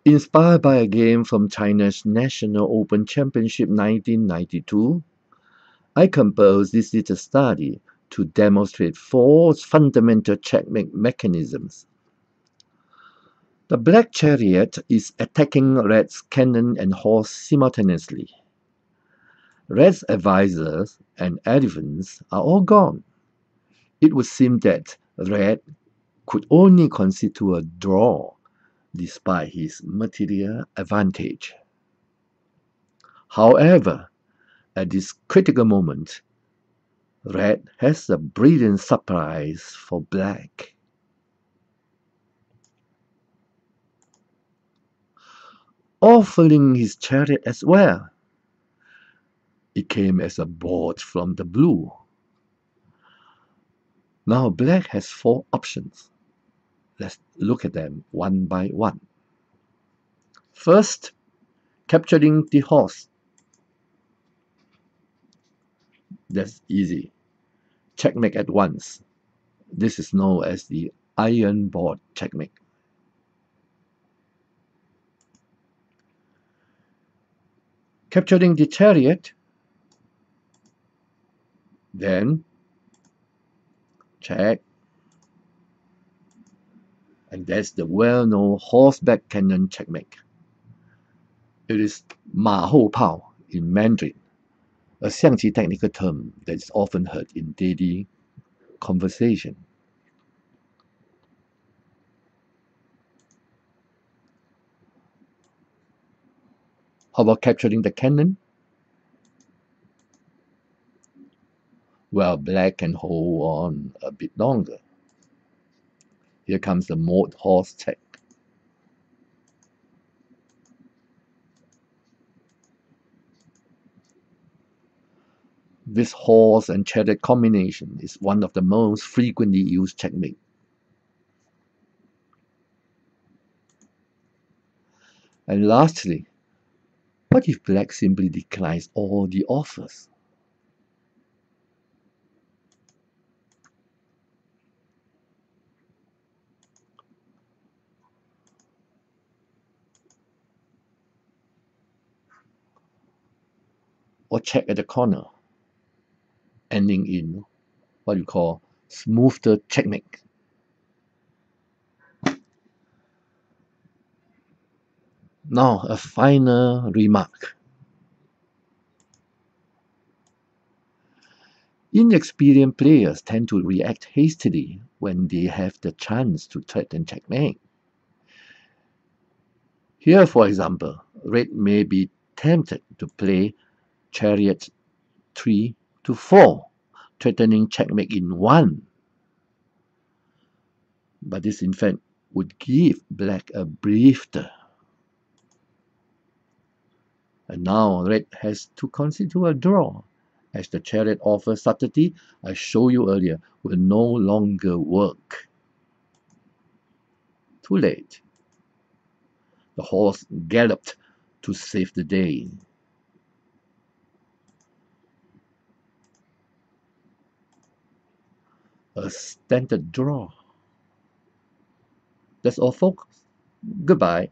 Inspired by a game from China's National Open Championship 1992, I composed this little study to demonstrate four fundamental checkmate mechanisms. The black chariot is attacking red's cannon and horse simultaneously. Red's advisors and elephants are all gone. It would seem that red could only concede to a draw despite his material advantage. However, at this critical moment, red has a brilliant surprise for black. Offering his chariot as well. It came as a bolt from the blue. Now black has four options. Let's look at them one by one. First, capturing the horse. That's easy. Checkmate at once. This is known as the iron board checkmate. Capturing the chariot, then check, and that's the well-known horseback cannon checkmate. It is 马后炮 in Mandarin, a Xiangqi technical term that is often heard in daily conversation. How about capturing the cannon? Well, black can hold on a bit longer. Here comes the mode horse check. This horse and chariot combination is one of the most frequently used checkmate. And lastly, what if black simply declines all the offers? Or check at the corner, ending in what you call smoother checkmate. Now, a final remark. Inexperienced players tend to react hastily when they have the chance to threaten checkmate. Here, for example, red may be tempted to play chariot 3 to 4, threatening checkmate in 1. But this in fact would give black a breather. And now red has to consider a draw, as the chariot offer subtlety I showed you earlier will no longer work. Too late. The horse galloped to save the day. A standard draw. That's all, folks. Goodbye.